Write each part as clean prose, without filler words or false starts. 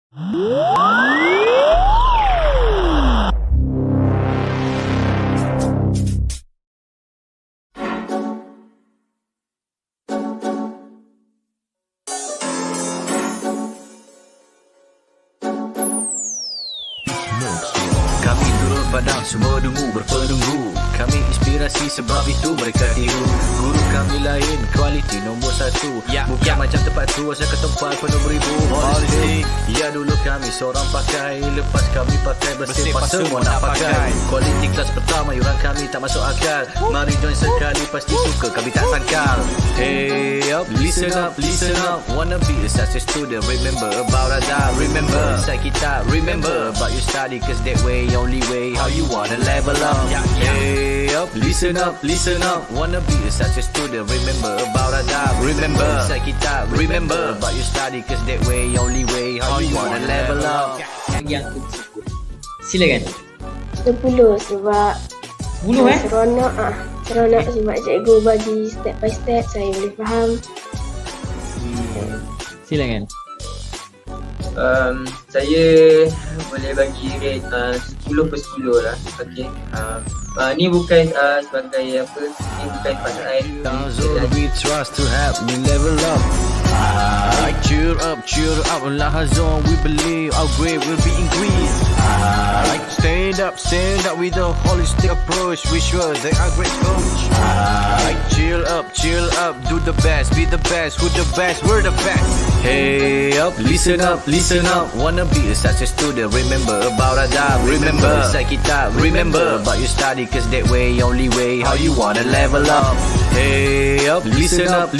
Kami turun padang, semua dungu berpenunggu. Kami inspirasi sebab itu mereka tiru. Guru kami lain, kualiti nombor satu. Bukan macam tempat tu, asal ke tempat penuh beribu holistik. Ya dulu kami seorang pakai, lepas kami pakai bersih pas semua nak pakai. Kualiti kelas pertama, yuran kami tak masuk akal. Mari join sekali, pasti suka kami tak sangkal. Hey up, listen up, listen up. Wanna be a success student, remember about Azhar. Remember, inside kita, remember about your study, cause that way, only way, how you wanna level up. Hey up, listen up, listen up. Wanna be a success student, remember about Azhar. Remember, inside kita, remember about your study, cause that way, only way, how you wanna level up. Yang tersebut. Silakan. 10 sebab 10 seronok sebab cikgu bagi step by step, saya boleh faham. Silakan. Saya boleh bagi rate 10/10 lah. Okey. Ni bukan sebagai apa, ni bukan pasangan. Tanzul we trust to help me level up. Cheer up, Lahazon we believe our grade will be increased. Stand up with a holistic approach. We sure they are great coach. Chill up, do the best, be the best, who the best, we're the best. Hey up, listen up, wanna be a success student, remember about Azhar. Remember, inside kita, remember about your study, cause that way, only way, how you wanna level up. Hey up, listen up,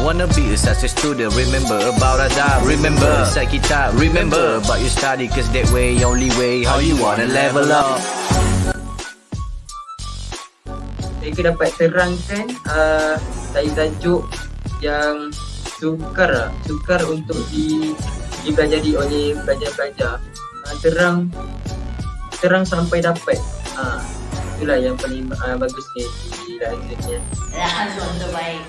wanna be a success student, remember about Azhar. Remember, inside kita, remember about your study, cause that way, only way, how you wanna level up. Saya dapat terangkan tajuk yang sukar untuk dipelajari oleh pelajar-pelajar. Terang sampai dapat. Itulah yang paling bagus ni di Lahazonnya. Lahazon terbaik.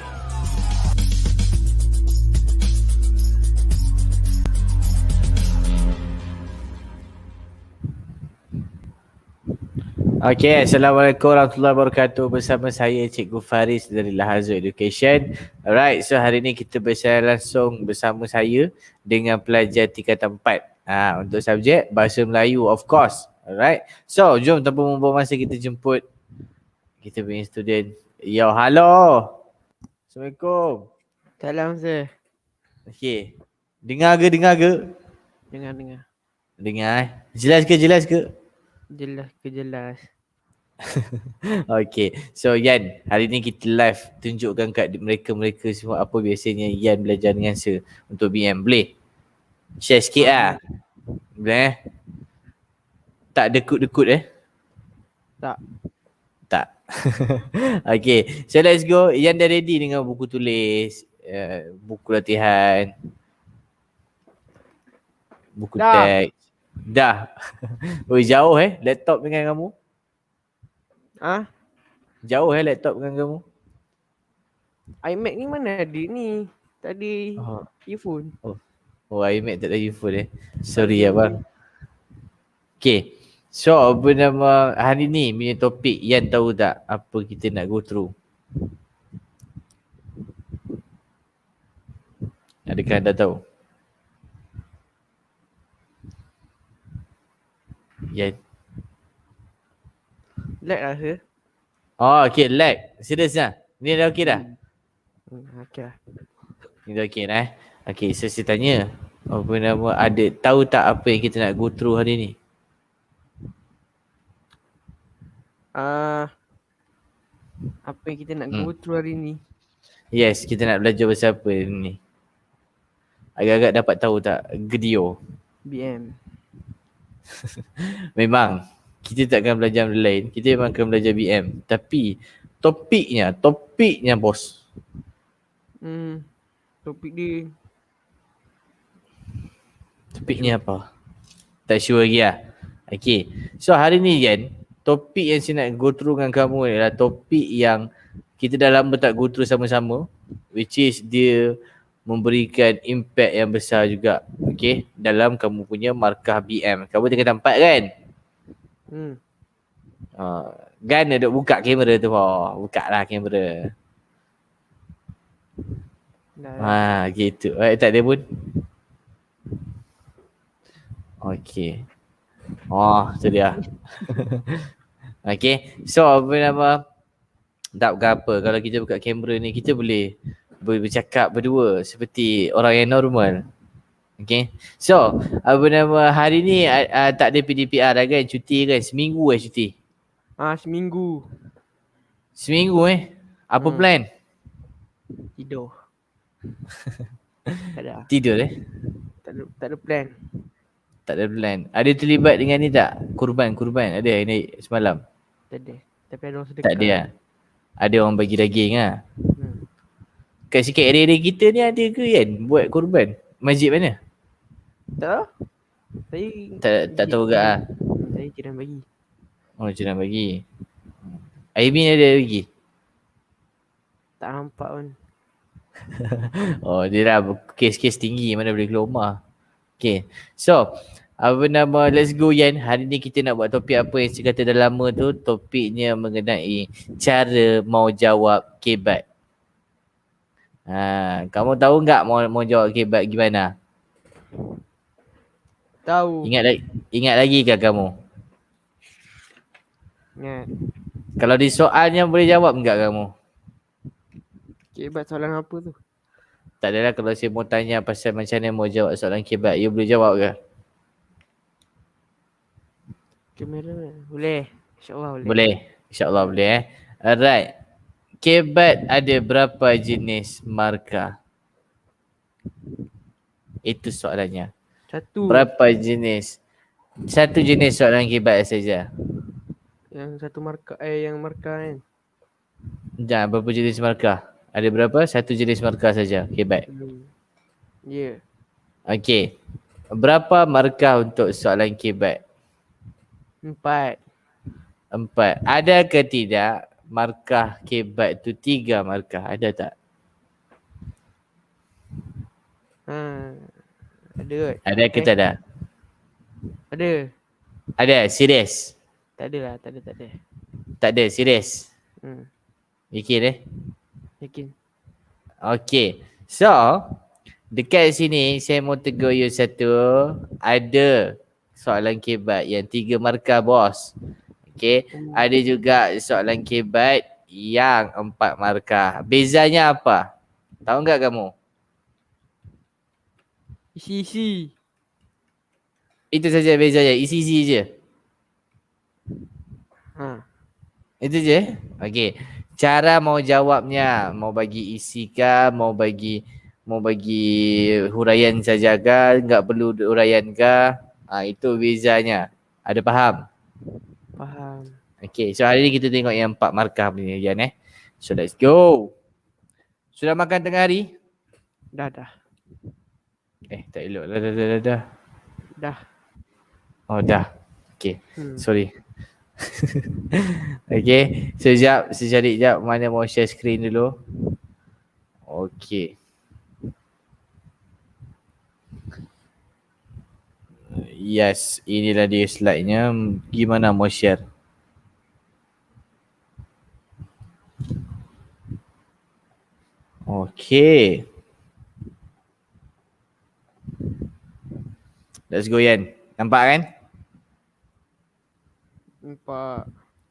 Okay, Assalamualaikum warahmatullahi wabarakatuh. Bersama saya Cikgu Faris dari Lahazon Education. Alright, so hari ni kita bersama langsung bersama saya dengan pelajar tingkatan 4 untuk subjek Bahasa Melayu, of course. Alright, so jom tanpa membuang masa kita jemput kita punya student. Yo, halo. Assalamualaikum. Salam sir. Okay, dengar ke? Dengar. Dengar Jelas ke? Jelas. Okay, so Yan, hari ni kita live tunjukkan kat mereka semua apa biasanya Yan belajar dengan Sir untuk BM. Boleh? Share sikit lah. Boleh? Tak dekut-dekut Tak. Okay, so let's go. Yan dah ready dengan buku tulis, buku latihan, buku teks. Dah. Oi, jauh laptop dengan kamu? Jauh laptop dengan kamu? iMac ni mana ada ni? Tadi earphone. Oh, iMac tak ada earphone Sorry bang. Okay. So apa nama hari ni punya topik, Yan tahu tak apa kita nak go through? Adakah anda tahu? Yan. Lag lah sir. Oh, okay, lag. Serius lah. Ni dah okey dah? Okay lah. Ni dah okey dah Okay, so saya tanya. Apa nama, ada tahu tak apa yang kita nak go through hari ni? Apa yang kita nak go through hari ni? Yes, kita nak belajar pasal apa hari ni? Agak-agak dapat tahu tak? Gedio. BM. Memang kita tak akan belajar benda lain. Kita memang akan belajar BM. Tapi topiknya bos. Topiknya apa? Tak sure lagi lah. Okay. So hari ni Yan, topik yang saya nak go through dengan kamu adalah topik yang kita dah lama tak go through sama-sama. Which is dia memberikan impact yang besar juga. Okay, dalam kamu punya markah BM. Kamu tingkat 4 kan? Gan duk buka kamera tu. Buka lah kamera. Dah. Gitu. Tak ada pun. Okay. Tu dia. Okay. So apa nama, tak apa. Kalau kita buka kamera ni, kita boleh bercakap berdua seperti orang yang normal. Okay. So apa nama, hari ni tak ada PDPR dah kan? Cuti kan? Seminggu cuti. Seminggu. Seminggu Apa plan? Tidur. Tak ada. Tidur Tak ada plan. Tak ada plan. Ada terlibat dengan ni tak? Kurban ada yang naik semalam? Tak ada. Tapi ada orang sedekah. Tak ada lah. Ada orang bagi daging lah. Kat sikit area kita ni ada ke kan buat kurban? Masjid mana? Tak. Saya Tak tahu ke lah. Saya jiran bagi. Jiran bagi. Aimin ada bagi? Tak nampak pun. Dia dah kes-kes tinggi mana boleh keluar rumah. Okay. So, apa nama, let's go Yan. Hari ni kita nak buat topik apa yang saya kata dah lama tu. Topiknya mengenai cara mau jawab kebat. Kamu tahu enggak mau jawab kebat gimana? Tahu. Ingat lagi ke kamu? Ingat. Kalau di soalnya boleh jawab enggak kamu? Kebat soalan apa tu? Tak adalah, kalau saya mau tanya pasal macam mana mau jawab soalan kebat, you boleh jawab ke? Kamera boleh. InsyaAllah boleh. Boleh. InsyaAllah boleh Alright. Kebat ada berapa jenis markah? Itu soalannya. Satu. Berapa jenis? Satu jenis soalan kebat saja. Yang satu markah yang markah kan. Jangan, berapa jenis markah? Ada berapa? Satu jenis markah saja kebat. Ya. Okey. Berapa markah untuk soalan kebat? 4. 4. Ada ke tidak markah kebat tu 3 markah? Ada tak? Ada kot. Ada ke tak ada? Ada. Ada, serius? Tak ada lah, tak ada. Tak ada, serius? Yakin Yakin. Okay. So, dekat sini saya mau tegur you satu. Ada soalan kebat yang 3 markah bos. Okay. Ada juga soalan kebat yang 4 markah. Bezanya apa? Tahu enggak kamu? Isi-isi. Itu saja bezanya. Isi-isi je. Itu je. Okay. Cara mau jawabnya, mau bagi isi kah, mau bagi huraian saja kah, enggak perlu huraian kah? Itu bezanya. Ada faham? Faham. Okay, so hari ni kita tengok yang 4 markah punya Yan So let's go. Sudah makan tengah hari? Dah. Tak elok. Dah. Dah. Dah. Okay, sorry. Okay, sekejap. Saya cari sekejap mana mau share screen dulu. Okay. Yes, inilah dia slide-nya. Gimana mau share? Okay. Let's go Yan. Nampak kan?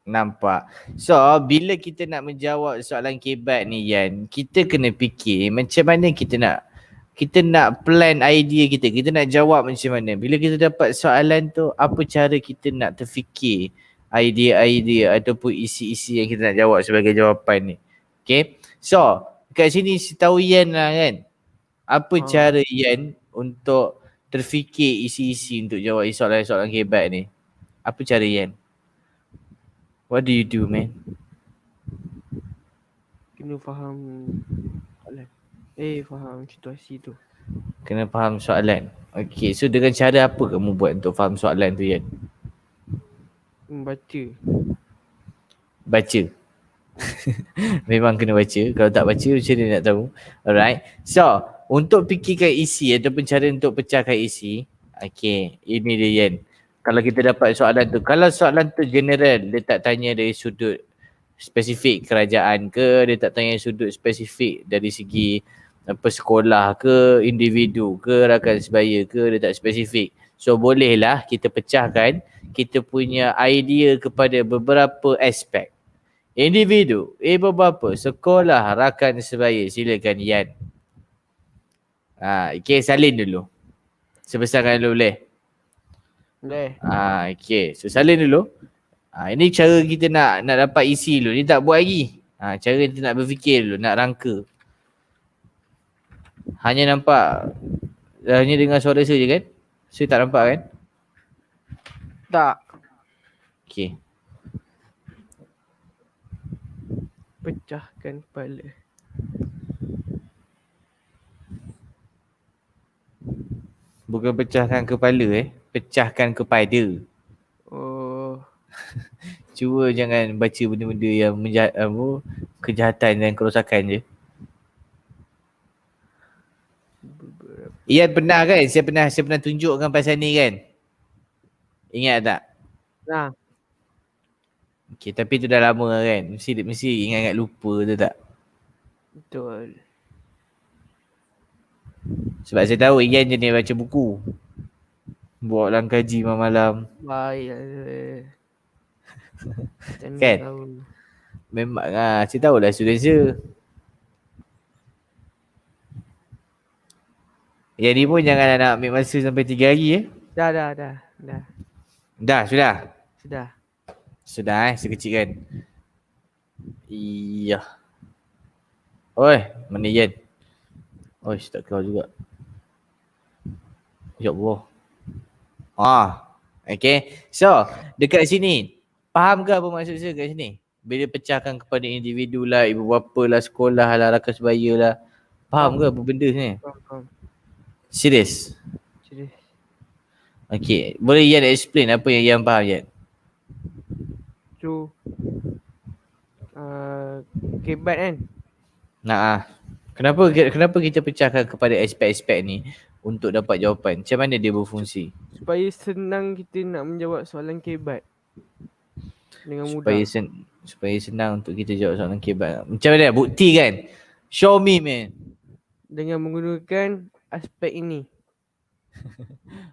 Nampak. So, bila kita nak menjawab soalan kebat ni Yan, kita kena fikir macam mana kita nak plan idea kita. Kita nak jawab macam mana. Bila kita dapat soalan tu, apa cara kita nak terfikir idea-idea ataupun isi-isi yang kita nak jawab sebagai jawapan ni. Okay. So, kat sini saya tahu Yan lah kan. Apa cara Yan untuk terfikir isi-isi untuk jawab soalan-soalan kebat ni? Apa cara Yan? What do you do, man? Kena faham soalan. Faham situasi tu. Kena faham soalan. Okay, so dengan cara apa kamu buat untuk faham soalan tu, Yan? Baca. Baca. Memang kena baca. Kalau tak baca, macam mana nak tahu? Alright. So, Untuk fikirkan isi ataupun cara untuk pecahkan isi, okey, ini dia Yan. Kalau kita dapat soalan tu, kalau soalan tu general, dia tak tanya dari sudut spesifik kerajaan ke, dia tak tanya sudut spesifik dari segi apa sekolah ke, individu ke, rakan sebaya ke, dia tak spesifik. So bolehlah kita pecahkan kita punya idea kepada beberapa aspek. Individu, ibu bapa, sekolah, rakan sebaya. Silakan Yan. Okay, salin dulu. Sebesarkan dulu boleh. Boleh. Okay, so salin dulu. Ini cara kita nak dapat isi dulu. Ni tak buat lagi. Cara kita nak berfikir dulu, nak rangka. Hanya nampak, hanya dengar suara saya je kan? Saya tak nampak kan? Tak. Okay. Pecahkan kepala. Bukan pecahkan kepala pecahkan kepada. Oh. Cuba jangan baca benda-benda yang kejahatan dan kerosakan je. Ian pernah kan? Saya pernah tunjukkan pasal ni kan? Ingat tak? Nah. Okay, tapi tu dah lama kan? Mesti ingat-ingat lupa tu tak? Betul. Sebab saya tahu Ian jenis baca buku. Buat lang kaji malam-malam. Baik. Kan? Memang lah. Saya tahulah student saya. Yang ni pun jangan nak ambil masa sampai 3 hari Dah. Dah, sudah? Sudah sekecil kan? Iya. Oi, mana Ian? Oi, tak keluar juga. Ya Allah. Okay. So, dekat sini, faham ke apa maksud saya kat sini? Bila pecahkan kepada individu lah, ibu bapa lah, sekolah lah, rakan sebaya lah. Faham ke apa benda sini? Faham. Serius? Okay, boleh Ian explain apa yang Ian faham Ian? So, kebat kan? Kenapa kita pecahkan kepada aspek-aspek ni untuk dapat jawapan? Macam mana dia berfungsi? Supaya senang kita nak menjawab soalan kebat dengan mudah. Supaya senang untuk kita jawab soalan kebat. Macam mana? Bukti kan? Show me man. Dengan menggunakan aspek ini.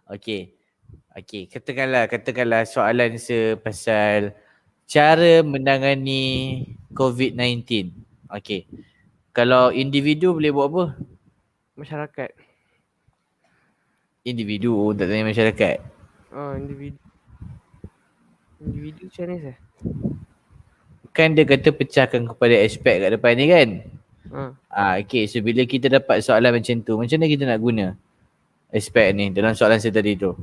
Okay. Katakanlah soalan pasal cara menangani COVID-19. Okay. Kalau individu boleh buat apa? Masyarakat. Individu, tak tanya masyarakat. Individu macam mana sah? Kan dia kata pecahkan kepada aspek kat depan ni kan? Okay, so bila kita dapat soalan macam tu, macam mana kita nak guna aspek ni dalam soalan saya tadi tu?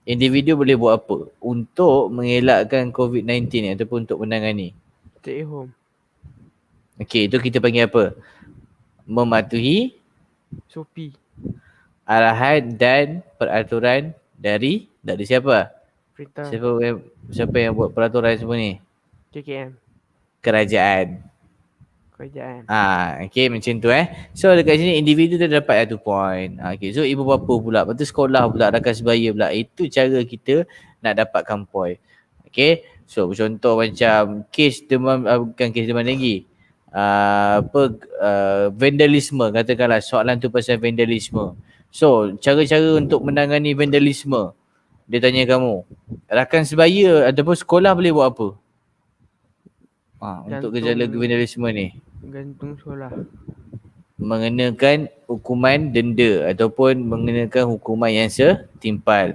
Individu boleh buat apa untuk mengelakkan COVID-19 ni ataupun untuk menangani? Stay home. Okay, itu kita panggil apa? Mematuhi SOP. Arahan dan peraturan dari siapa? Perintah. Siapa yang buat peraturan semua ni? KKM. Kerajaan. Okay, macam tu So dekat sini individu tu dapat 1 point. Okay, so ibu bapa pula, lepas tu sekolah pula, rakan sebaya pula. Itu cara kita nak dapatkan point. Okay, so contoh macam kes demam, bukan kes demam lagi. Vandalisme, katakanlah soalan tu pasal vandalisme. So cara-cara untuk menangani vandalisme, dia tanya kamu, rakan sebaya ataupun sekolah boleh buat apa? Untuk gejala vandalisme ni Gantung sekolah. mengenakan hukuman denda ataupun mengenakan hukuman yang setimpal.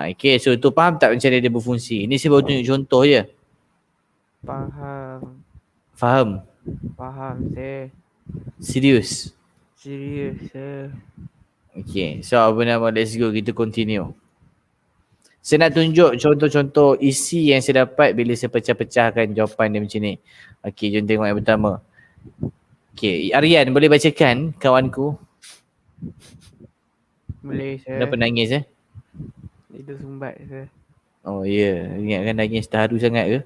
Okay, so tu faham tak macam mana dia berfungsi? Ini saya baru tunjuk contoh je. Faham? Faham saya. Serius? Okay, so apa nama, let's go, kita continue. Saya nak tunjuk contoh-contoh isi yang saya dapat bila saya pecah-pecahkan jawapan dia macam ni. Okay, jom tengok yang pertama. Okay, Aryan boleh bacakan kawanku? Boleh saya. Kenapa nangis Itu sumbat saya. Oh ya, ingatkan nangis terharu sangat ke?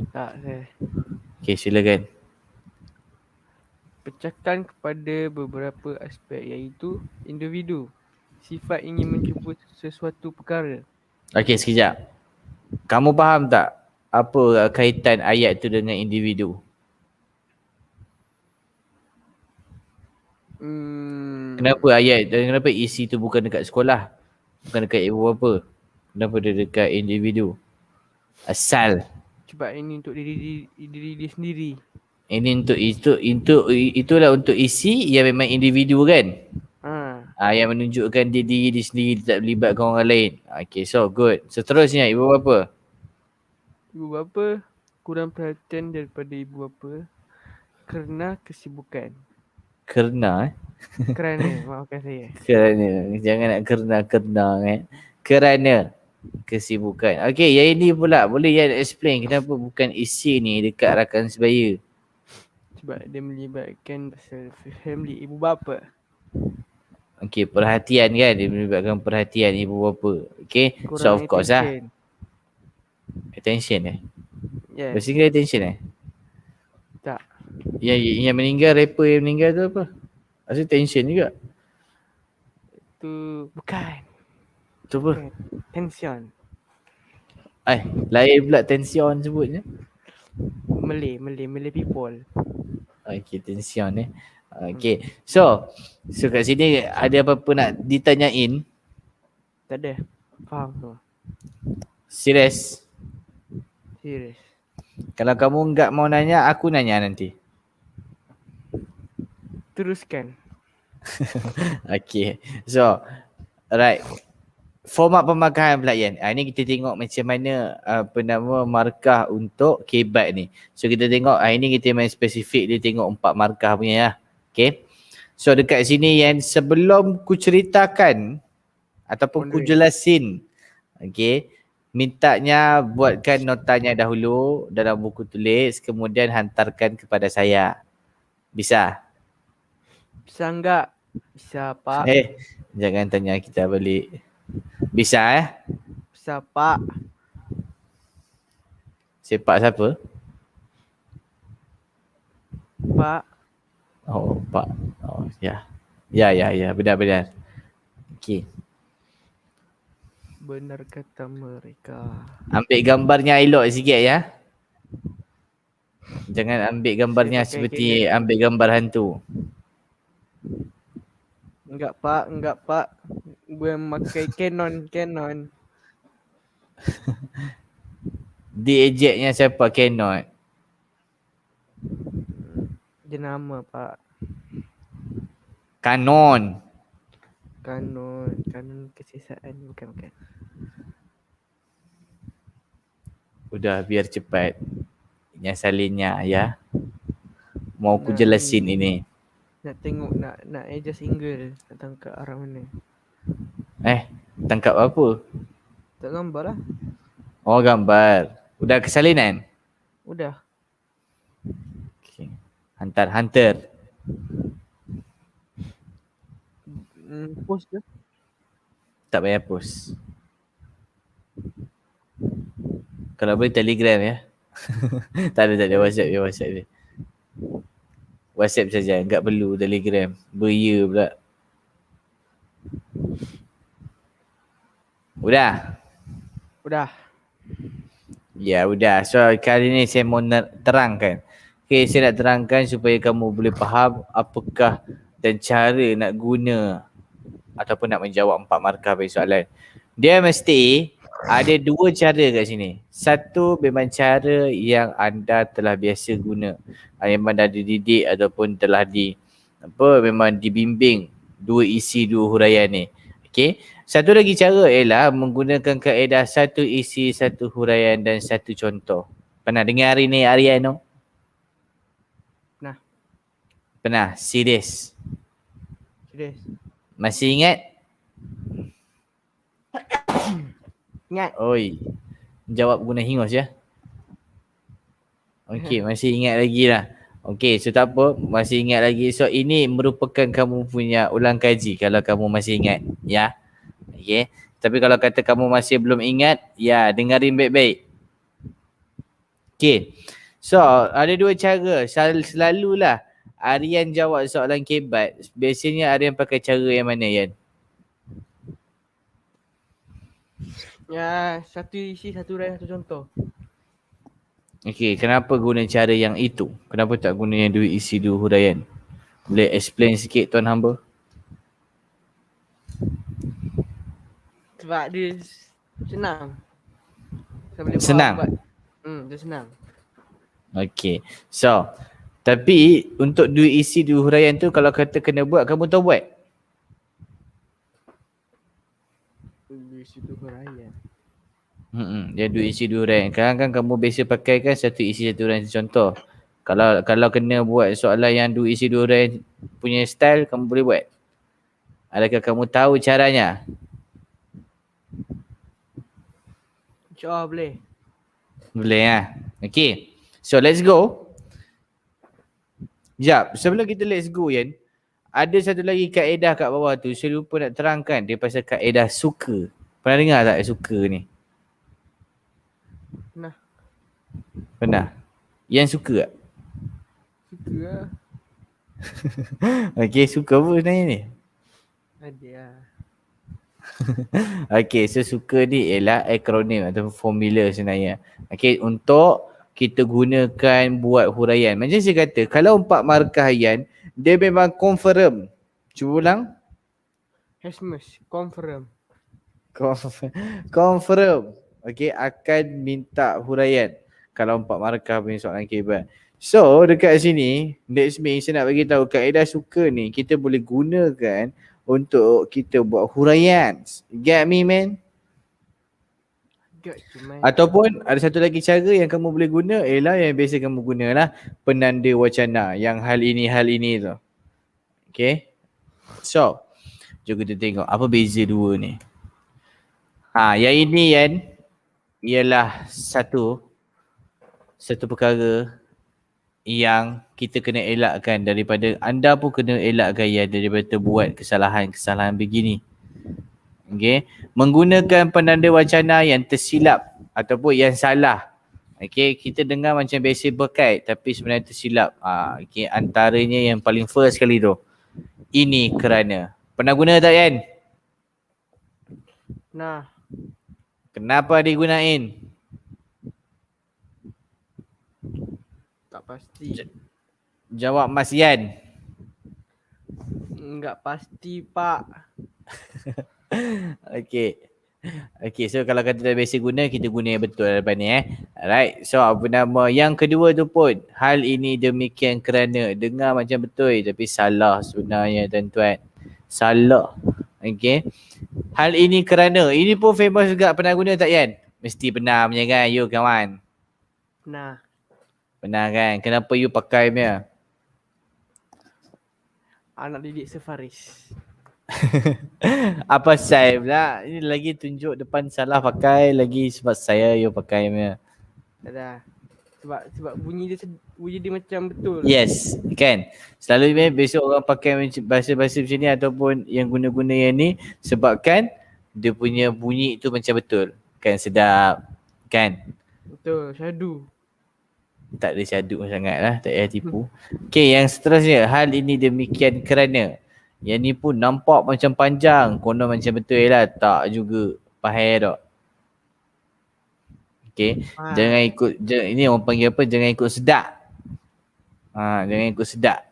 Tak saya. Okay, silakan. pecahkan kepada beberapa aspek iaitu individu, sifat ingin mencuba sesuatu perkara. Okey, sekejap. Kamu faham tak apa kaitan ayat tu dengan individu? Kenapa ayat dan kenapa isi tu bukan dekat sekolah? Bukan dekat ibu bapa? Kenapa dia dekat individu? Asal. Sebab ini untuk diri dia sendiri. Ini itulah untuk isi yang memang individu kan? Yang menunjukkan diri dia sendiri tak melibatkan orang lain. Okay, so good. Seterusnya ibu bapa. Ibu bapa kurang perhatian daripada ibu bapa kerana kesibukan. Kerana Kerana, maafkan saya. Kerana. Jangan nak kerana Kerana kesibukan. Okay, yang ini pula. Boleh Yan explain kenapa bukan isi ni dekat rakan sebaya? Sebab dia melibatkan pasal family ibu bapa. Okay, perhatian kan. Dia melibatkan perhatian ibu bapa. Okay, so of course lah. Attention Yes. Bahasa Inggeris attention Tak. Yang meninggal, rapper yang meninggal tu apa? Rasa tension juga. Tu bukan. Tu apa? Tension. Lain pula tension sebutnya. Malay people. Okay, tension Okay, so kat sini ada apa-apa nak ditanyain? Tak ada. Faham tu. Serius? Serius. Kalau kamu enggak mau nanya, aku nanya nanti. Teruskan. Okay, so alright. Format pemakaran pula Yan. Ini kita tengok macam mana markah untuk kebat ni. So kita tengok ini kita main spesifik dia tengok 4 markah punya ya. Okay. So dekat sini Yan, sebelum ku ceritakan ataupun ku jelasin, okay, mintanya buatkan notanya dahulu dalam buku tulis, kemudian hantarkan kepada saya. Bisa? Bisa enggak? Bisa Pak. Jangan tanya kita balik. Bisa Bisa Pak. Sepak siapa? Pak. Oh, Pak. Oh, ya. Ya, benar. Okey. Benar kata mereka. Ambil gambarnya elok sikit ya. Jangan ambil gambarnya seperti ambil gambar hantu. Enggak Pak. Gue memakai Canon. Di-ejectnya siapa? Canon. Dia nama Pak. Canon kesesaan bukan. Udah biar cepat. Yang salinnya ya. Mau aku jelasin ini. Nak tengok nak adjust angle nak tangkap arah mana. Tangkap apa? Tak gambar lah. Oh, gambar. Udah kesalinan? Udah. Okay. Hantar. Post ke? Tak payah post. Kalau boleh Telegram ya. tak ada WhatsApp dia. WhatsApp saja, enggak perlu Telegram. Beria pula. Udah. Ya, udah. So kali ni saya mau terangkan. Okay, saya nak terangkan supaya kamu boleh faham apakah dan cara nak guna ataupun nak menjawab 4 markah bagi soalan. Dia mesti ada 2 cara kat sini. Satu memang cara yang anda telah biasa guna. Memang dah dididik ataupun telah memang dibimbing 2 isi 2 huraian ni. Okey. Satu lagi cara ialah menggunakan kaedah 1 isi 1 huraian dan 1 contoh. Pernah dengar hari ni Aryan tu? Pernah. Serius. Masih ingat? Ingat. Oi. Jawab guna hingus ya. Okey, masih ingat lagi lah. Okey, so tak apa. Masih ingat lagi. So ini merupakan kamu punya ulang kaji kalau kamu masih ingat. Ya. Okey. Tapi kalau kata kamu masih belum ingat, ya dengarin baik-baik. Okey. So ada 2 cara. Selalulah Aryan jawab soalan kebat, biasanya Aryan pakai cara yang mana, Yan? Ya, satu isi, satu huraian, satu contoh. Okey, kenapa guna cara yang itu? Kenapa tak guna yang dua isi dua huraian? Boleh explain sikit tuan hamba? Sebab dia senang. Saya boleh Senang? buat. Dia senang. Okey. So, tapi untuk dua isi dua huraian tu kalau kata kena buat, kamu tahu buat? Di situ huraian. Dia dua isi dua huraian. Kadang kan kamu biasa pakai kan satu isi satu huraian. Contoh, kalau kena buat soalan yang dua isi dua huraian punya style, kamu boleh buat? Adakah kamu tahu caranya? InsyaAllah boleh. Boleh lah. Okay. So let's go. Sekejap. Sebelum kita let's go, Yan, ada satu lagi kaedah kat bawah tu. Saya lupa nak terangkan. Dia pasal kaedah suka. Pernah dengar tak suka ni? Pernah. Pernah? Yan suka tak? Suka lah. Okay, suka apa sebenarnya ni? Ada lah. Okay, so suka ni ialah akronim atau formula sebenarnya. Okay, untuk kita gunakan buat huraian. Macam saya kata, kalau 4 markah Yan, dia memang confirm. Cuba ulang. Hasmus, confirm. Confirm. Okay, akan minta huraian. Kalau 4 markah punya soalan kebat. So, dekat sini, next me saya nak bagi tahu kaedah suka ni kita boleh gunakan untuk kita buat huraian. Get me, man? Ataupun ada satu lagi cara yang kamu boleh guna ialah yang biasa kamu gunalah penanda wacana yang hal ini tu. Okay. So, jom kita tengok apa beza dua ni. Yang ini Yan ialah satu perkara yang kita kena elakkan daripada anda pun kena elakkan Yan daripada buat kesalahan-kesalahan begini. Okay. Menggunakan penanda wacana yang tersilap ataupun yang salah. Okay. Kita dengar macam biasa berkait tapi sebenarnya tersilap. Okay. Antaranya yang paling first kali tu. Ini kerana. Pernah guna tak Yan? Nah. Kenapa digunain? Tak pasti. Jawab Mas Yan. Enggak pasti, Pak. Okay, so kalau kata dah biasa guna, kita guna yang betul depan ni Alright, so apa nama yang kedua tu pun, hal ini demikian kerana. Dengar macam betul tapi salah sebenarnya tuan-tuan. Salah. Okay. Hal ini kerana, ini pun famous juga, pernah guna tak Yan? Mesti pernah punya kan, you kawan? Nah. Pernah kan? Kenapa you pakai punya? Anak didik Sefaris. Apa saya pula? Ini lagi tunjuk depan salah pakai lagi sebab saya you pakai punya. Tak dah. Sebab bunyi dia macam betul. Yes, kan? Selalu besok orang pakai bahasa-bahasa macam ni ataupun yang guna-guna yang ni sebabkan dia punya bunyi tu macam betul. Kan sedap. Kan? Betul, syadu. Tak ada syadu sangat lah, tak payah tipu. Okay, yang seterusnya, hal ini demikian kerana. Yang ni pun nampak macam panjang, konon macam betul lah, tak juga pahal tak. Okay, jangan ikut, ini orang panggil apa, jangan ikut sedak. Jangan ikut sedak.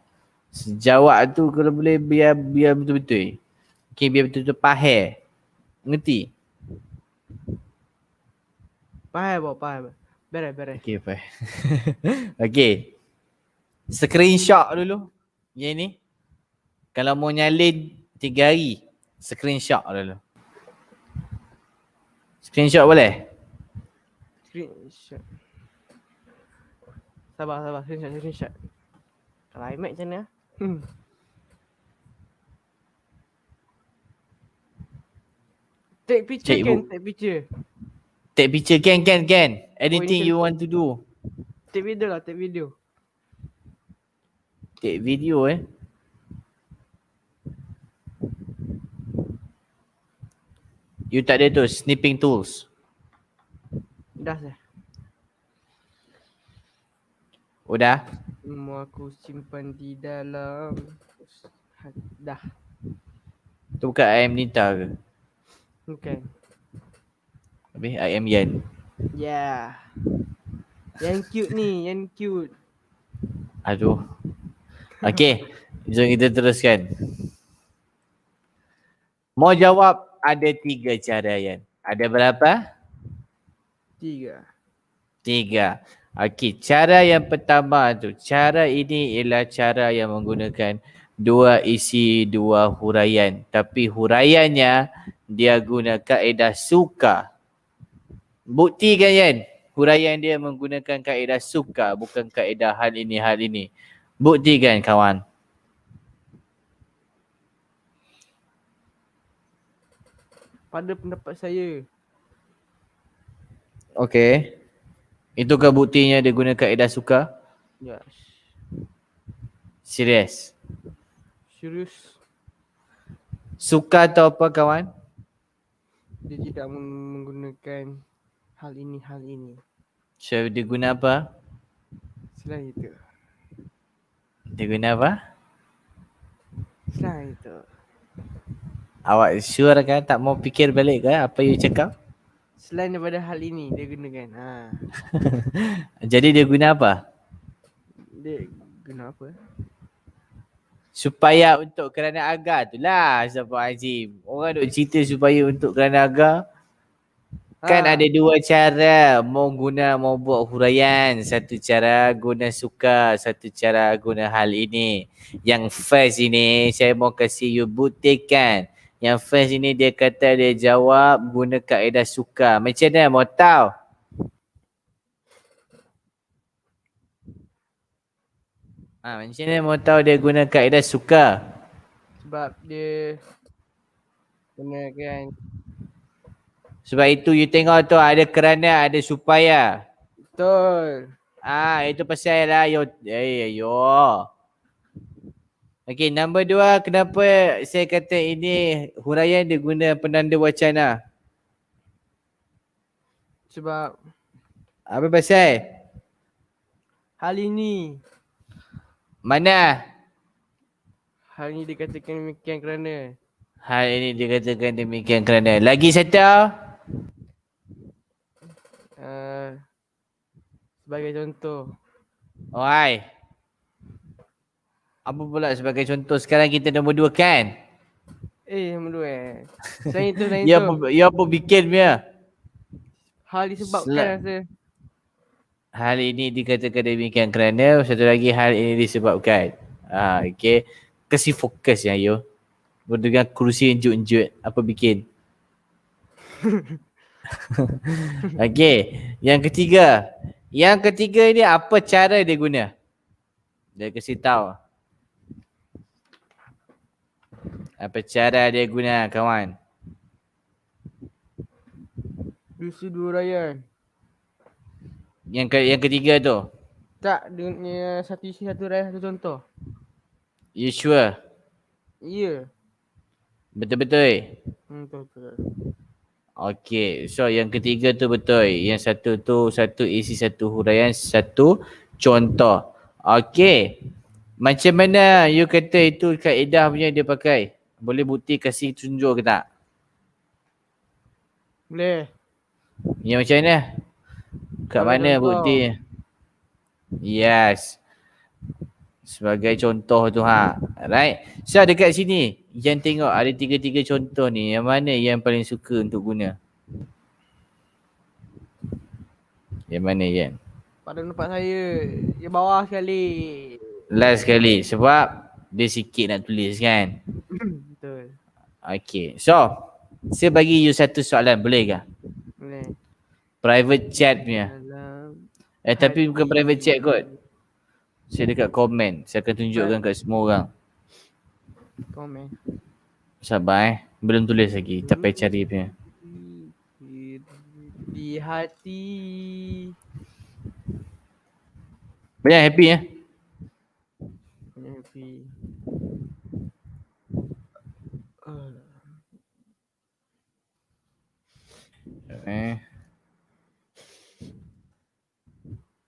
Sejawat tu kalau boleh biar betul-betul. Okay, biar betul-betul pahal. Mengerti? Pahal. Beres. Okay, faham. Okay. Screenshot dulu. Yang ni. Kalau mau nyalin 3 hari, screenshot dulu. Screenshot boleh? Screenshot. Sabar. Screenshot. Kalau iMac macam mana? Take picture kan? Take picture. Take picture can. Anything you want to do. Take video lah, take video. Take video You tak ada tu, snipping tools. Dah sah. Oh dah? Semua aku simpan di dalam dah. Tu bukan I am Nita ke? Bukan. Habis I am Yan. Ya. Yang cute ni, yang cute. Aduh. Okay, jom kita teruskan. Mau jawab ada 3 cara Yan. Ada berapa? 3. 3. Okey, cara yang pertama tu. Cara ini ialah cara yang menggunakan 2 isi 2 huraian. Tapi huraiannya dia guna kaedah suka. Buktikan Yan. Huraian dia menggunakan kaedah suka, bukan kaedah hal ini. Buktikan kawan. Pada pendapat saya. Okey. Itukah buktinya dia guna kaedah suka? Ya. Serius. Serius. Suka atau apa kawan? Dia tidak menggunakan hal ini. So dia guna apa? Selain itu. Dia guna apa? Selain itu. Awak sure kan tak mau fikir balik ke apa you cakap? Selain daripada hal ini dia gunakan. Jadi dia guna apa? Dia guna apa? Supaya untuk kerana agar tu lah Sahabat Azim. Orang duk cerita supaya untuk kerana agar. Kan ada 2 cara mau buat huraian. Satu cara guna suka, satu cara guna hal ini. Yang first ini saya mau kasih you buktikan. Yang first ini dia kata dia jawab guna kaedah suka. Macam mana mau tahu? Macam mana mau tahu dia guna kaedah suka? Sebab dia gunakan. Sebab itu you tengok tu ada kerana, ada supaya. Betul. Itu pasal lah yo. Okey, nombor 2, kenapa saya kata ini huraian dia guna penanda wacana? Sebab Apa pasal? hal ini. Mana? Hal ini dikatakan demikian kerana. Hal ini dikatakan demikian kerana. Lagi satu? Sebagai contoh. Oi. Apa pula sebagai contoh? Sekarang kita nombor 2 kan? Nombor 2 Selain itu. Ya apa bikin dia? Hal disebabkan rasa. Hal ini dikatakan demikian kerana. Satu lagi hal ini disebabkan. Okay. Kasih fokus ya you. Dengan kerusi enjut-enjut. Apa bikin? Okay. Yang ketiga. Yang ketiga ni apa cara dia guna? Dia kasih tahu. Apa cara dia guna kawan? Dusu 2 huraian. Yang ketiga tu. Tak, dia satu isi satu huraian, satu contoh. You sure? Ya. Betul-betul? Betul. Okay. So yang ketiga tu betul. Yang satu tu satu isi satu huraian, satu contoh. Okay. Macam mana you kata itu kaedah punya dia pakai? Boleh bukti kasih tunjuk ke tak? Boleh. Ya macam mana? Kat mana contoh. bukti? Yes. Sebagai contoh tu Right. So dekat sini yang tengok ada 3 contoh ni. Yang mana yang paling suka untuk guna? Yang mana Yan? Pada tempat saya, yang bawah sekali. Last sekali sebab dia sikit nak tulis kan? Betul. Okay. So saya bagi you satu soalan, boleh ke? Boleh. Private chat punya. Tapi bukan private chat kot. Saya dekat komen. Saya akan tunjukkan kat semua orang. Komen. Sabar belum tulis lagi. Tak payah cari punya. Di hati. Banyak happy Happy.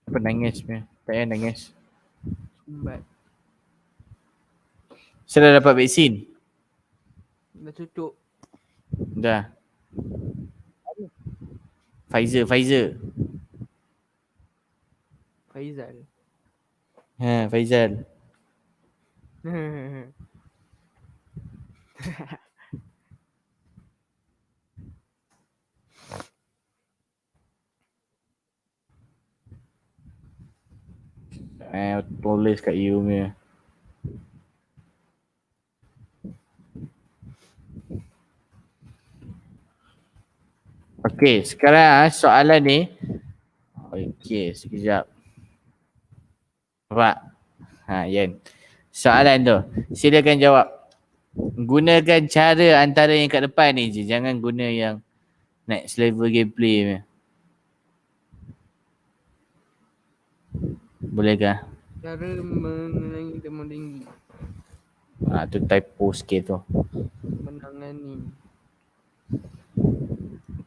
Apa nangis punya? Tak payah nangis. Saya dah dapat vaksin. Dah cucuk. Dah. Pfizer. Faizal. Faizal. Tulis kat you punya. Okey, sekarang soalan ni. Okey, sekejap. Nampak? Yan. Soalan tu. Silakan jawab. Gunakan cara antara yang kat depan ni je. Jangan guna yang next level gameplay punya. Bolehkah? Cara mengenangi demam tinggi. Tu typo sikit tu. Menangani.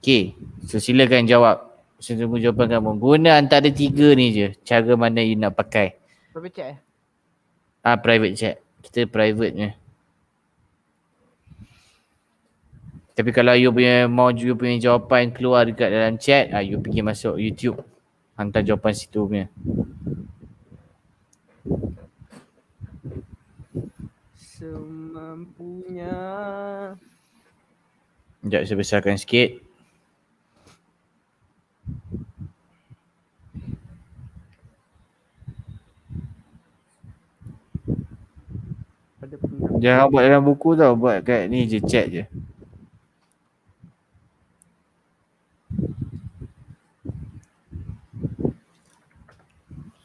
Okey. So silakan jawab. Saya tunggu jawapan kamu. Guna antara 3 ni je. Cara mana you nak pakai. Berapa chat Private chat. Kita private je. Tapi kalau you punya mau you punya jawapan keluar dekat dalam chat, you pergi masuk YouTube. Hantar jawapan situ punya. Semampunya. Sekejap saya besarkan sikit. Pada pendapat. Jangan buat dalam buku tau. Buat kat ni je, chat je.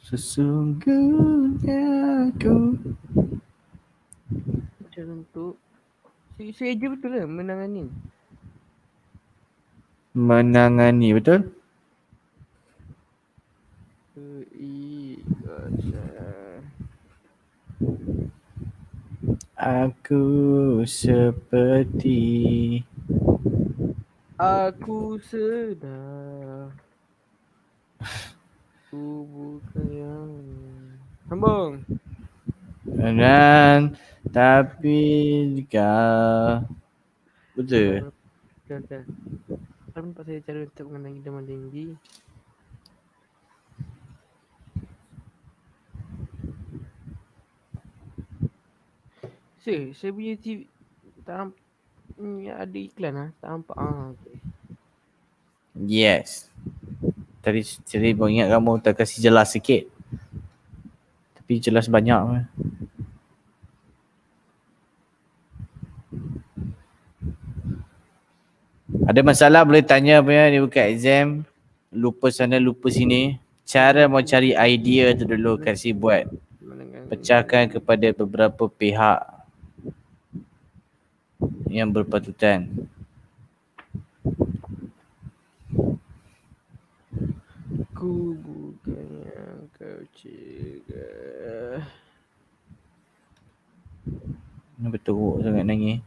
Sesungguhnya aku. Macam untuk. Saya je betul lah menangani. Menangani, betul? Aku seperti. Aku sedar. Ku bukan yang. Sambung. Dan tapi kau. Betul. Betul. Apa pasal cara untuk mengenangi demam tinggi? Saya punya TV tak nampak ni ada iklan lah. Tak nampak. Okay. Yes. Tadi mau ingat kamu tak kasih jelas sikit. Tapi jelas banyak. Ada masalah boleh tanya punya ni bukan exam. Lupa sana lupa sini. Cara mau cari idea tu dulu kasih buat. Pecahkan kepada beberapa pihak yang berpatutan. Ku bukan yang kau cegah. Kenapa teruk sangat nangis?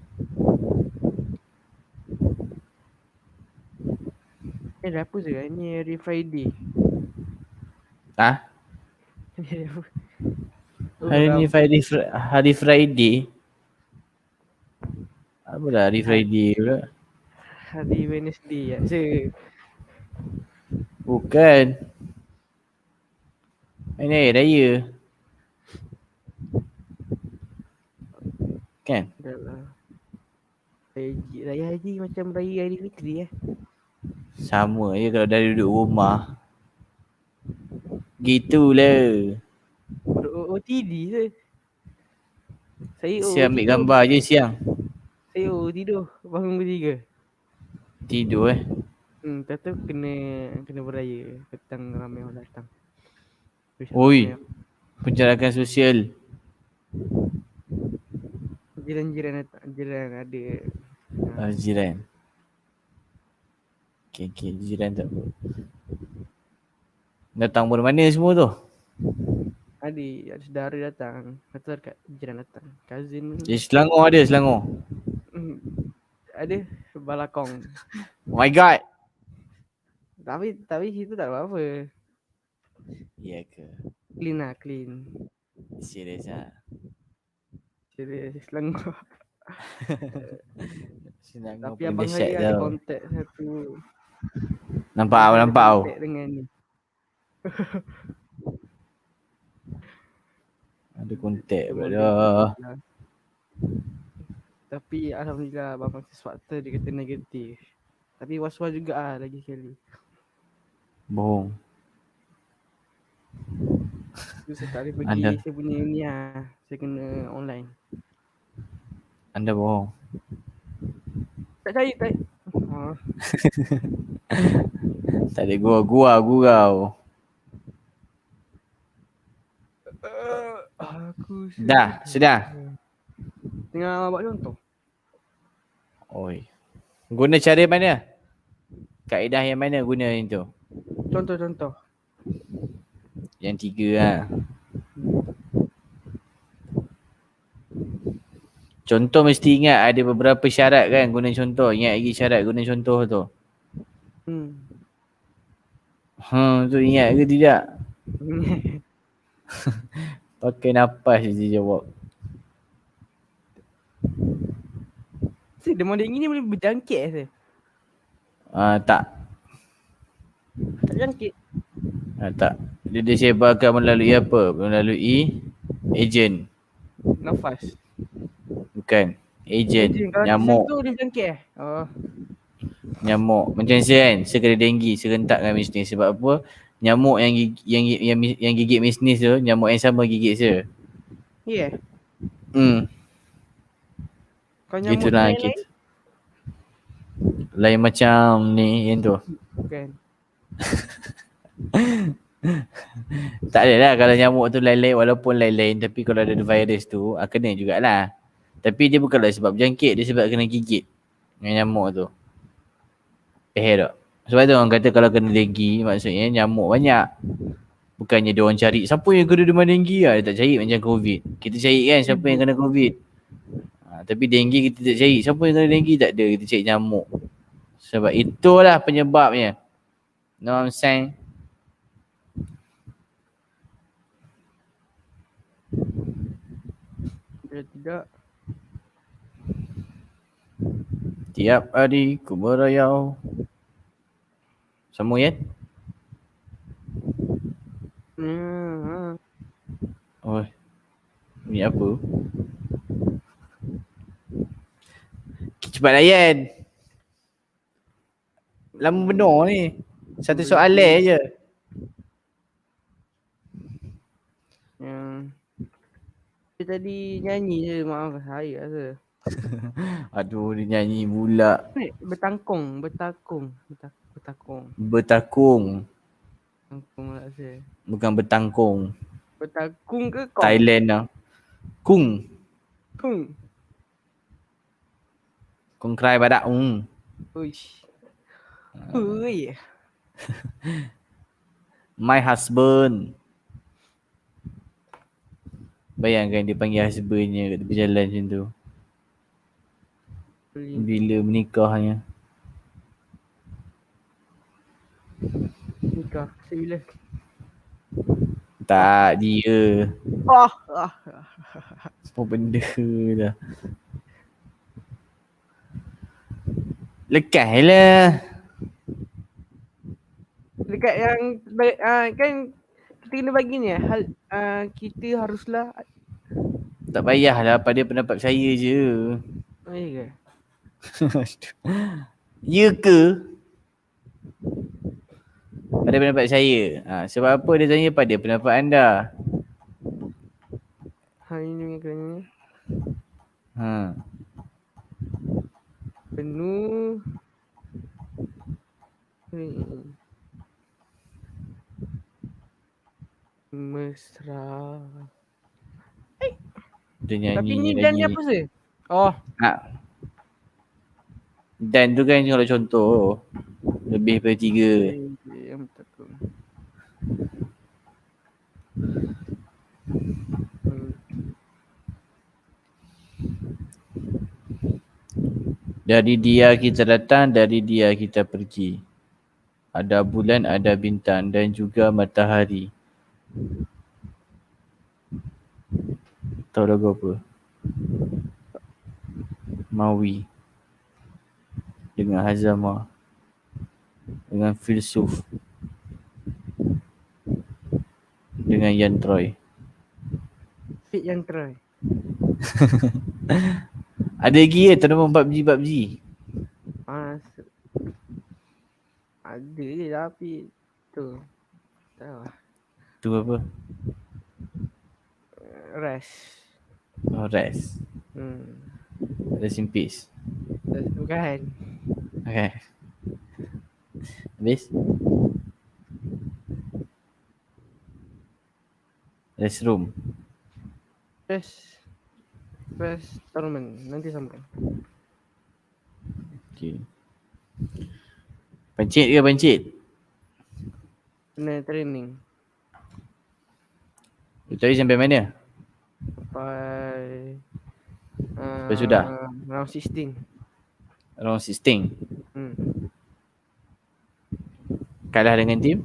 Dah apa sekarang ni hari Friday? Hari ni hari Friday. Apa dah hari Friday pula? Hari Wednesday ya. Bukan. Ini hari raya. Kan? Dah lah. Raya haji macam raya hari Fitri Sama je kalau dari duduk rumah. Gitulah. OTD je. Saya ambil gambar je siang. Saya tidur. Bangun pukul 3. Tidur Kata kena beraya. Petang ramai orang datang. Oi. Penjarakan sosial. Jiran-jiran datang. Jiran ada. Jiran. Okay, jiran tak apa. Datang dari mana semua tu? Ada saudara datang. Kata kat jiran datang. Cousin. Selangor ada Selangor. Ada balakong. Oh my god. Tapi situ tak apa-apa. Ya ke? Clean lah, clean. Serius lah. Serius Selangor. Selangor Tapi paling abang dahsyat saya ada tau. kontak satu. Nampak Abang saya ada nampak tau. kontak dengan ni. Ada kontak Dia pula boleh dah. lah. Tapi alhamdulillah abang masih fakta dia kata negatif. Tapi was-was juga lagi sekali. Bohong. Tu saya tak boleh pergi Anda saya punya ni lah. Saya kena online. Anda bohong. Tak percaya tak? Oh, Tak ada gurau. aku Dah, sudah. Tengah buat contoh. Oi. Guna cara mana? Kaedah yang mana guna itu? Contoh. Yang 3 lah. Contoh mesti ingat ada beberapa syarat kan guna contoh. Ingat lagi syarat guna contoh tu. Tu ingat ke tidak? Pakai nafas je jawab. Demam denggi ni boleh berjangkit saya. Tak. Tak jangkit. Tak. Dia disebarkan melalui apa? Melalui ejen. Nafas. Bukan. Ejen. Kalau Nyamuk. tu dia berjangkit Oh. Nyamuk. Macam saya kan. Saya kena denggi. Serentak dengan bisnes. Sebab apa? Nyamuk yang gigit bisnes tu. Nyamuk yang sama gigit saya. Ya. Kau nyamuk Gitulah lain-lain? kita. Lain macam ni yang tu. Bukan. Tak adalah kalau nyamuk tu lain-lain walaupun lain-lain tapi kalau ada virus tu kena jugalah. Tapi dia bukanlah sebab berjangkit, dia sebab kena gigit dengan nyamuk tu. Tak? Sebab tu orang kata kalau kena denggi maksudnya nyamuk banyak. Bukannya dia orang cari siapa yang kena demam denggi dia tak cari macam COVID. Kita cari kan siapa yang kena COVID. Tapi denggi kita tak cari. Siapa yang kena denggi tak ada, kita cari nyamuk. Sebab itulah penyebabnya. Know what I'm saying? Bila tidak. Tiap hari ku merayau. Sama ya? Oh. Ni apa? Cepat layan. Lama benar ni. Satu soalan je. Dia tadi nyanyi je, maaf saya rasa. Aduh, dia nyanyi pula. Bertakung. Bertakung. Bertakung lah saya. Bukan bertangkung. Bertakung ke kong? Thailand lah. Kung. Kung cry badak. Uish. Ui. My husband. Bayangkan dia panggil husbandnya kat tepi jalan macam tu. Bila menikahnya? Nikah. Bila? Tak, dia. Apa benda dah. Lekas lah. Dekat yang kan kita kena bagi ni kita haruslah. Tak payahlah pada pendapat saya je. Oh iya ke? Ya ke? Pada pendapat saya. Sebab apa dia tanya pada pendapat anda? Ini kerana Ha. penuh mesra. Dia nyanyi Tapi ni lagi. dan ni apa sih? Oh, Dan tu kan kalau contoh lebih daripada 3. yang betul. Dari dia kita datang, dari dia kita pergi. Ada bulan, ada bintang dan juga matahari. Tahu lagu apa? Mawi dengan Hazama dengan Filsuf dengan Yan Troy. Fit yang try. Ada lagi ke tournament PUBG? Ada je tapi tu tak tahu lah. Tu apa? Rest. Oh, Rest. Rest in peace. Bukan. Okay. Habis? Restroom. Rest tournament. Nanti sambung. Okay. Pancit ke pancit? Kena training. Tadi sampai mana? Sampai Sampai sudah? round 16. Around 16. Kalah dengan tim?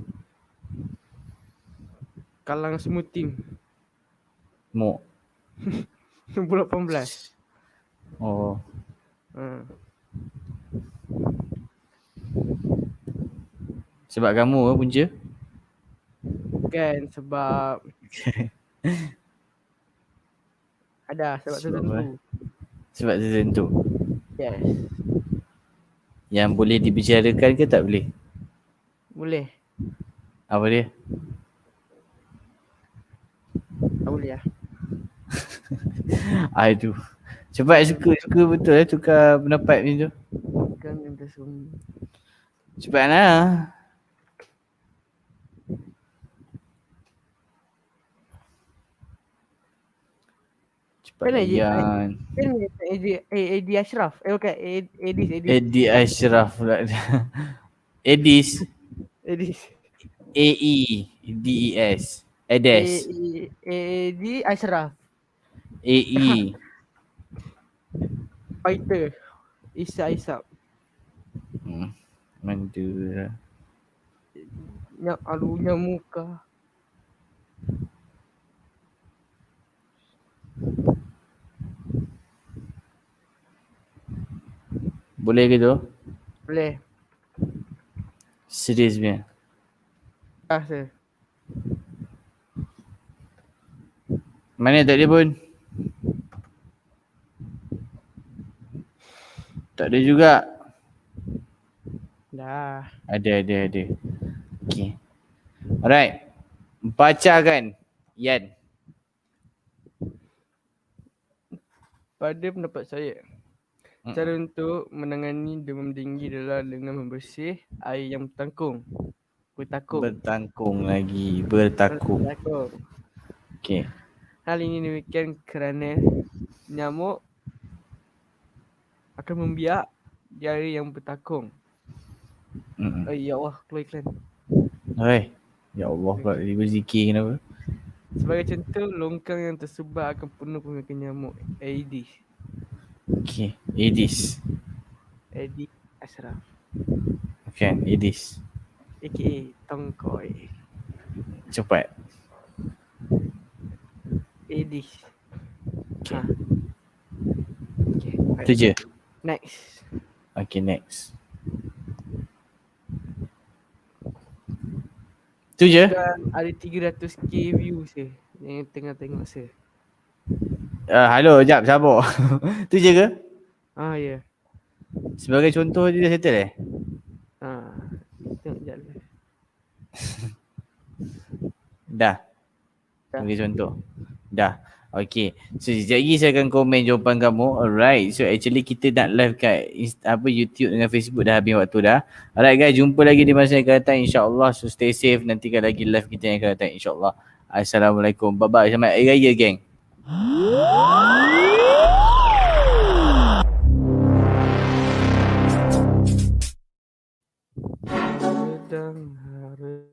Kalang semua tim. Mok. 18. Oh. Sebab kamu punca? Bukan sebab ada sebab tertentu. Sebab tertentu. Yes. Yang boleh dibicarakan ke tak boleh? Boleh. Apa dia? Tak boleh lah. Aduh. Cepat suka betul tukar pendapat macam tu. Bukan yang tersembunyi. Cepatlah. Cepat Kan Yan. Kan AD Ashraf. Bukan Adis. Edi Ashraf pula. Edis. Adis. AEDES. Edes. AD Ashraf. AE. Fighter. Isap. Mandura. Alunya muka. Boleh ke tu? Boleh. Serius punya. Rasa. Mana tak ada pun? Tak ada juga. Dah. Ada. Okay. Alright. Bacakan. Yan. Pada pendapat saya, cara untuk menangani demam tinggi adalah dengan membersih air yang bertakung. Bertakung lagi. Bertakung. Okay. Hal ini demikian kerana nyamuk akan membiak di air yang bertakung. Ya Allah, keluar iklan. Hai. Ya Allah pula dia berzikir kenapa? Sebagai contoh, longkang yang tersebar akan penuh pemakan nyamuk Aedes. Okay. Aedes. Aedes Ashraf. Okay. Aedes. AKA Tongkoi. Cepat. Aedes. Okay. Okay. Tu je. Next. Okay, next. Tu je? Ada 300k views je yang tengah tengok saya. Hello, jap, sabar. Tu je ke? Ya. Sebagai contoh dia dah settle Tengok sekejap lah. Dah. Sebagai contoh. Dah. Okay. So sekejap lagi saya akan komen jawapan kamu. Alright. So actually kita nak live kat YouTube dengan Facebook dah habis waktu dah. Alright guys, jumpa lagi di masa yang akan datang insyaAllah. So stay safe. Nantikan lagi live kita yang akan datang insyaAllah. Assalamualaikum. Bye-bye. Selamat Hari Raya geng. Sedang harus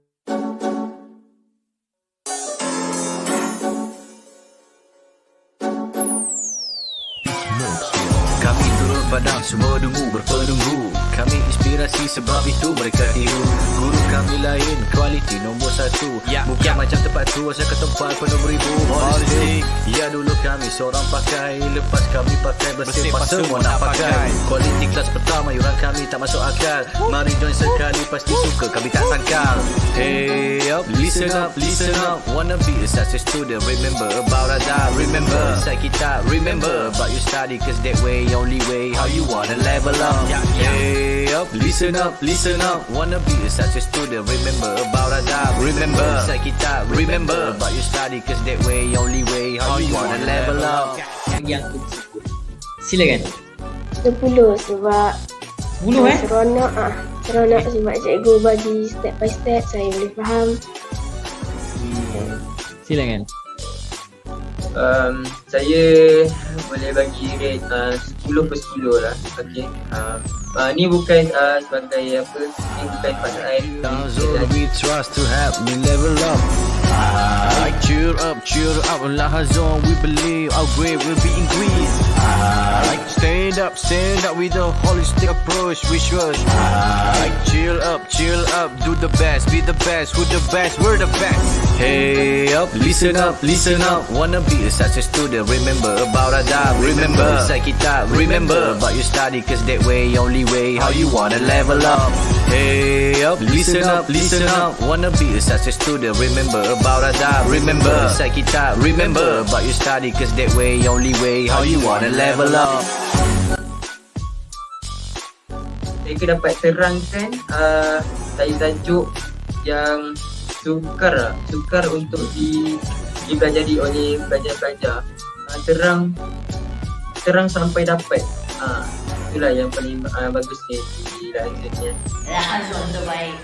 Kami turun padang semua dungu berpenunggu. Kami inspirasi inspirasi sebab itu mereka tiru. Guru kami lain, kualiti nombor 1. Bukan macam tempat tu asal ke tempat penuh beribu politik. Ya dulu kami seorang pakai, lepas kami pakai bersih pas semua nak pakai. Kualiti kelas pertama yuran kami tak masuk akal. Mari join sekali pasti suka kami tak sangkal. Hey up, listen up, listen up. Wanna be a success student, remember about adab. Remember inside kita, remember about you study, cause that way only way how you wanna level up. Hey up, listen up, listen up. Wanna be a success student, remember about adab. Remember inside kita, remember about you study, cause that way only way how you wanna level up. Yang tersebut. Silakan. 10 sebab 10 seronok seronok sebab cikgu bagi step by step saya boleh faham. Silakan. Saya boleh bagi rate 10 per 10 lah. Okay. Ni bukan sebagai apa, ni bukan pasal Zone we trust to help me level up. Cheer up, Lahazon, we believe our grade will be increased. Stand up with a holistic approach, which was chill up, do the best, be the best, who the best, we're the best. Hey up, listen up, wanna be a success student, remember about adab, remember inside kita, remember about your study, cause that way only way how you wanna level up. Hey up, listen up, wanna be a success student, remember about adab, remember inside kita, remember about your study, cause that way only way how you wanna level up. Saya dapat terangkan tajuk yang sukar untuk dipelajari oleh pelajar-pelajar. Terang sampai dapat. Itulah yang paling bagus ni di Lahazon. Lahazon terbaik.